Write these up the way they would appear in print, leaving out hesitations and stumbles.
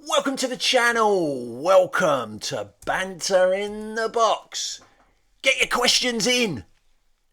Welcome to the channel. Welcome to Banter in the Box. Get your questions in.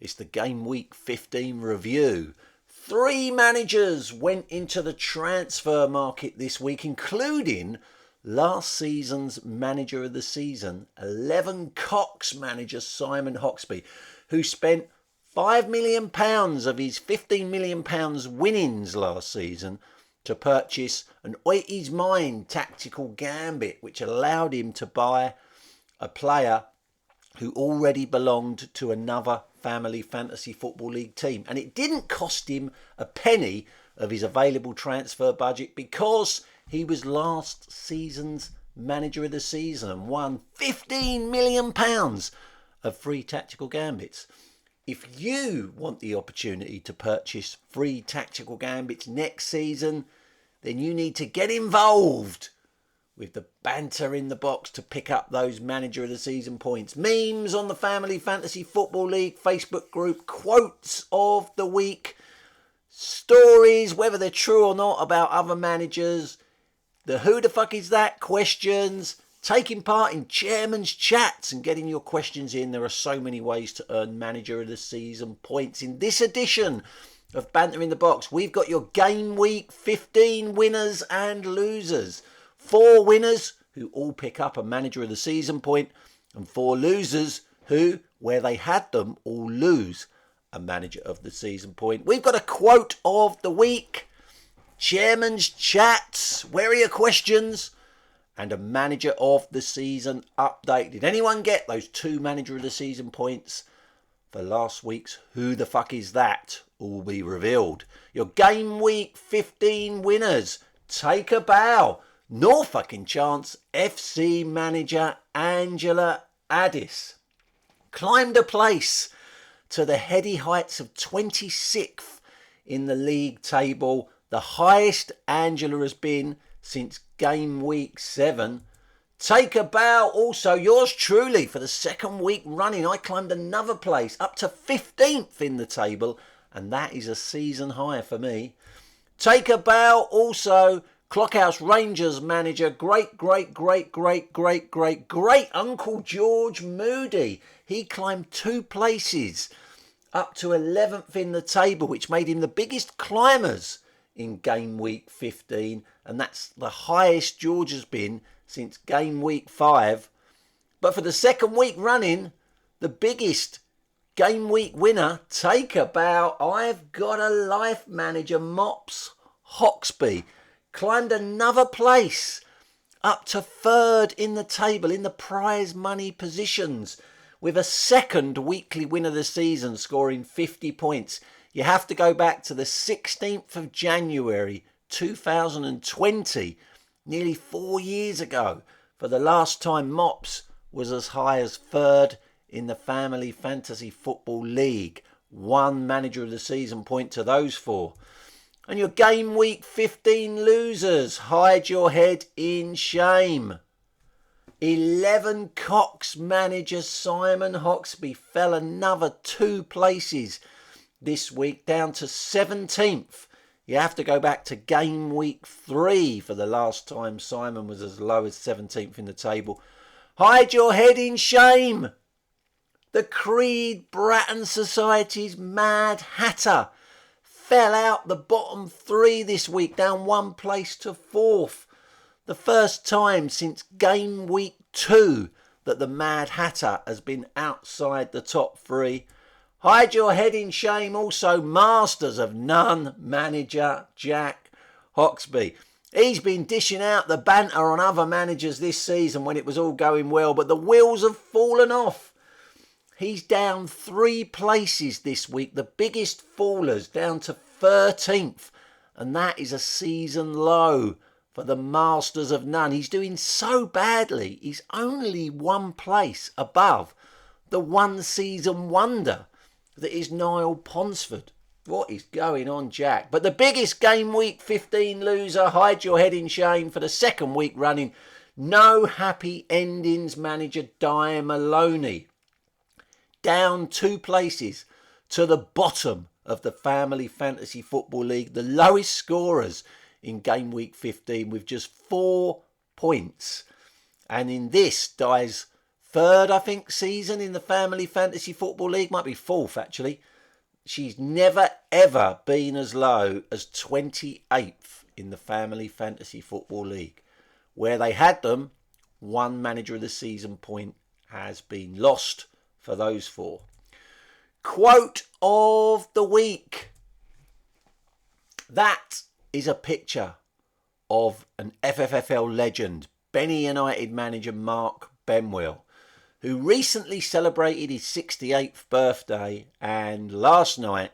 It's the Game Week 15 review. 3 managers went into the transfer market this week, including last season's manager of the season, 11 Cox manager Simon Hoxby, who spent £5 million of his £15 million winnings last season to purchase an Oit His Mind tactical gambit, which allowed him to buy a player who already belonged to another family fantasy football league team. And it didn't cost him a penny of his available transfer budget because he was last season's manager of the season and won £15 million of free tactical gambits. If you want the opportunity to purchase free tactical gambits next season, then you need to get involved with the Banter in the Box to pick up those manager of the season points. Memes on the Family Fantasy Football League Facebook group, quotes of the week, stories, whether they're true or not, about other managers, the who the fuck is that questions, taking part in chairman's chats and getting your questions in. There are so many ways to earn manager of the season points. In this edition of Banter in the Box, we've got your Game Week 15 winners and losers. 4 winners who all pick up a manager of the season point, and 4 losers who, where they had them, all lose a manager of the season point. We've got a quote of the week, chairman's chats, where are your questions, and a manager of the season update. Did anyone get those 2 manager of the season points for last week's Who the Fuck Is That? All be revealed. Your Game Week 15 winners. Take a bow. No fucking chance. FC manager Angela Addis climbed a place to the heady heights of 26th in the league table, the highest Angela has been since Game Week 7. Take a bow also, yours truly, for the 2nd week running. I climbed another place up to 15th in the table, and that is a season high for me. Take a bow also, Clockhouse Rangers manager, great Uncle George Moody. He climbed 2 places up to 11th in the table, which made him the biggest climbers in Game Week 15, and that's the highest George has been since Game Week 5. But for the 2nd week running, the biggest Game Week winner, take a bow, I've Got a Life manager Mops Hoxby, climbed another place up to 3rd in the table in the prize money positions with a 2nd weekly win of the season, scoring 50 points. You have to go back to the 16th of January 2020, nearly 4 years ago, for the last time Mops was as high as 3rd in the Family Fantasy Football League. 1 manager of the season point to those 4. And your Game Week 15 losers, hide your head in shame. 11 Cox manager Simon Hoxby fell another 2 places this week, down to 17th. You have to go back to Game Week 3 for the last time Simon was as low as 17th in the table. Hide your head in shame. The Creed Bratton Society's Mad Hatter fell out the bottom 3 this week, down 1 place to 4th. The first time since Game Week 2 that the Mad Hatter has been outside the top 3. Hide your head in shame also, Masters of None manager Jack Hoxby. He's been dishing out the banter on other managers this season when it was all going well, but the wheels have fallen off. He's down 3 places this week, the biggest fallers, down to 13th. And that is a season low for the Masters of None. He's doing so badly, he's only 1 place above the 1 season wonder that is Niall Ponsford. What is going on, Jack? But the biggest Game Week 15 loser, hide your head in shame, for the 2nd week running, no happy endings manager Di Maloney. Down 2 places to the bottom of the Family Fantasy Football League, the lowest scorers in Game Week 15 with just 4 points. And in this, Di's third, I think, season in the Family Fantasy Football League. Might be fourth, actually. She's never, ever been as low as 28th in the Family Fantasy Football League. Where they had them, one Manager of the Season point has been lost for those four. Quote of the week. That is a picture of an FFFL legend, Benny United manager Mark Benwell, who recently celebrated his 68th birthday, and last night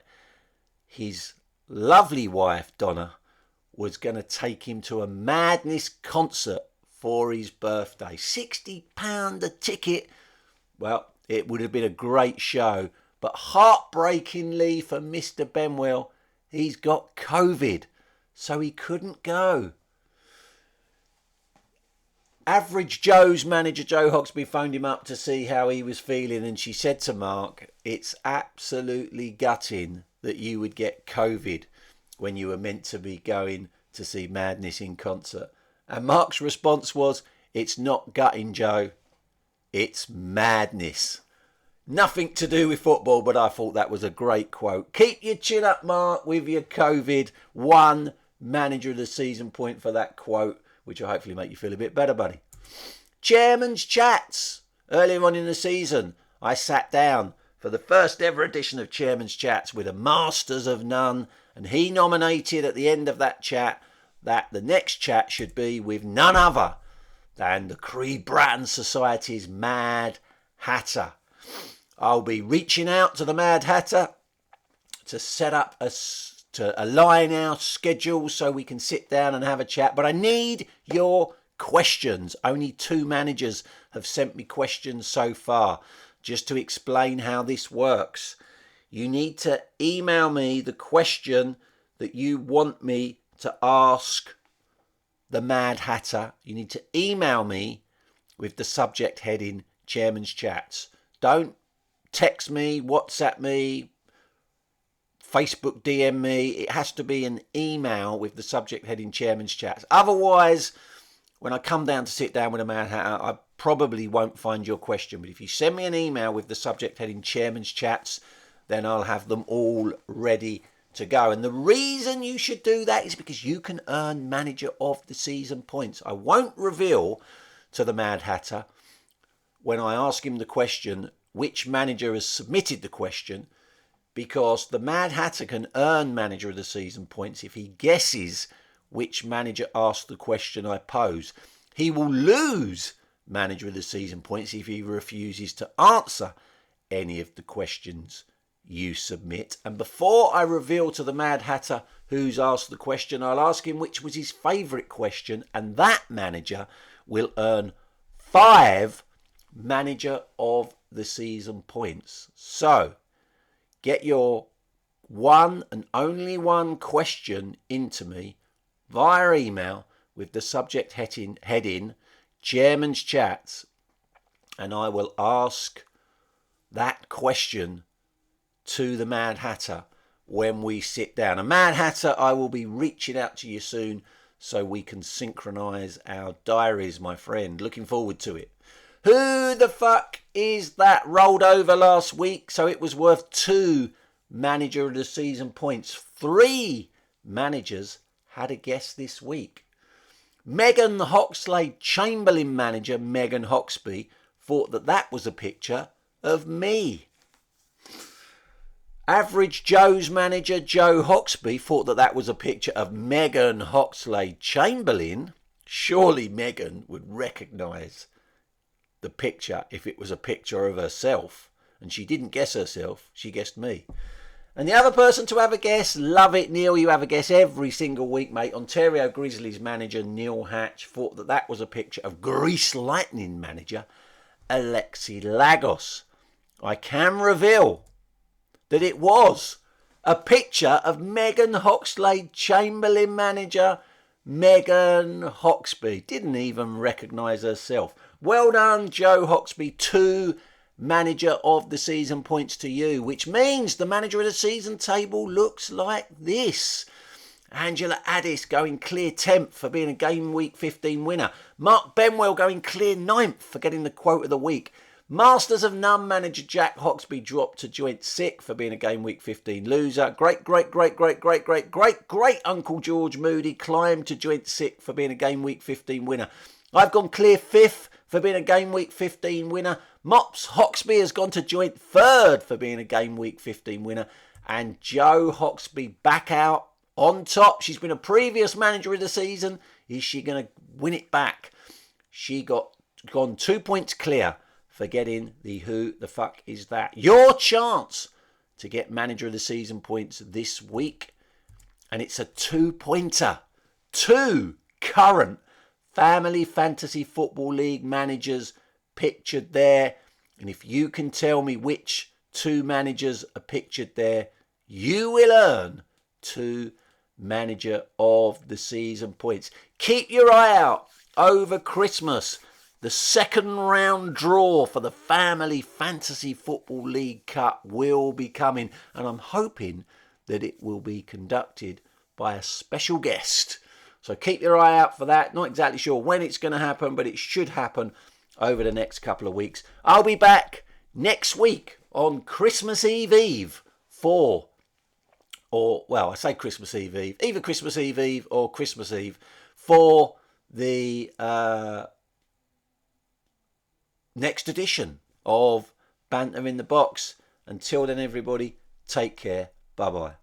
his lovely wife Donna was going to take him to a Madness concert for his birthday. £60 a ticket. Well, it would have been a great show, but heartbreakingly for Mr. Benwell, he's got COVID, so he couldn't go. Average Joe's manager Joe Hoxby phoned him up to see how he was feeling, and she said to Mark, it's absolutely gutting that you would get COVID when you were meant to be going to see Madness in concert. And Mark's response was, it's not gutting, Joe, it's madness. Nothing to do with football, but I thought that was a great quote. Keep your chin up, Mark, with your COVID. One Manager of the Season point for that quote, which will hopefully make you feel a bit better, buddy. Chairman's Chats. Earlier on in the season, I sat down for the first ever edition of Chairman's Chats with a Masters of None, and he nominated at the end of that chat that the next chat should be with none other than the Creed Bratton Society's Mad Hatter. I'll be reaching out to the Mad Hatter to set up to align our schedules so we can sit down and have a chat. But I need your questions. Only 2 managers have sent me questions so far. Just to explain how this works, you need to email me the question that you want me to ask the Mad Hatter. You need to email me with the subject heading Chairman's Chats. Don't text me, WhatsApp me, Facebook DM me. It has to be an email with the subject heading Chairman's Chats. Otherwise, when I come down to sit down with a Mad Hatter, I probably won't find your question. But if you send me an email with the subject heading Chairman's Chats, then I'll have them all ready to go. And the reason you should do that is because you can earn Manager of the Season points. I won't reveal to the Mad Hatter when I ask him the question which manager has submitted the question, because the Mad Hatter can earn Manager of the Season points if he guesses which manager asked the question I pose. He will lose Manager of the Season points if he refuses to answer any of the questions you submit. And before I reveal to the Mad Hatter who's asked the question, I'll ask him which was his favourite question, and that manager will earn 5 Manager of the Season points. So get your one and only one question into me via email with the subject heading Chairman's Chats, and I will ask that question to the Mad Hatter when we sit down. And Mad Hatter, I will be reaching out to you soon so we can synchronise our diaries, my friend. Looking forward to it. Who the fuck is that rolled over last week? So it was worth 2 Manager of the Season points. 3 managers had a guess this week. Megan Hoxlade Chamberlain manager Megan Hoxby thought that that was a picture of me. Average Joe's manager Joe Hoxby thought that that was a picture of Megan Hoxlade Chamberlain. Surely Megan would recognise the picture if it was a picture of herself. And she didn't guess herself, she guessed me. And the other person to have a guess, love it, Neil, you have a guess every single week, mate. Ontario Grizzlies manager Neil Hatch thought that that was a picture of Greece Lightning manager Alexi Lagos. I can reveal that it was a picture of Megan Hoxlade Chamberlain manager Megan Hoxby. Didn't even recognise herself. Well done, Joe Hoxby. 2 Manager of the Season points to you, which means the Manager of the Season table looks like this. Angela Addis going clear 10th for being a Game Week 15 winner. Mark Benwell going clear 9th for getting the quote of the week. Masters of None manager Jack Hoxby dropped to joint 6th for being a Game Week 15 loser. Great Uncle George Moody climbed to joint 6th for being a Game Week 15 winner. I've gone clear 5th for being a Game Week 15 winner. Mops Hoxby has gone to joint 3rd for being a Game Week 15 winner. And Joe Hoxby back out on top. She's been a previous manager of the season. Is she going to win it back? She gone 2 points clear for getting the Who the Fuck Is That? Your chance to get manager of the season points this week. And it's a 2-pointer. 2 current Family Fantasy Football League managers pictured there. And if you can tell me which 2 managers are pictured there, you will earn 2 manager of the season points. Keep your eye out over Christmas. The second round draw for the Family Fantasy Football League Cup will be coming, and I'm hoping that it will be conducted by a special guest. So keep your eye out for that. Not exactly sure when it's going to happen, but it should happen over the next couple of weeks. I'll be back next week on Christmas Eve I say Christmas Eve, either Christmas Eve or Christmas Eve for the next edition of Banter in the Box. Until then, everybody, take care. Bye-bye.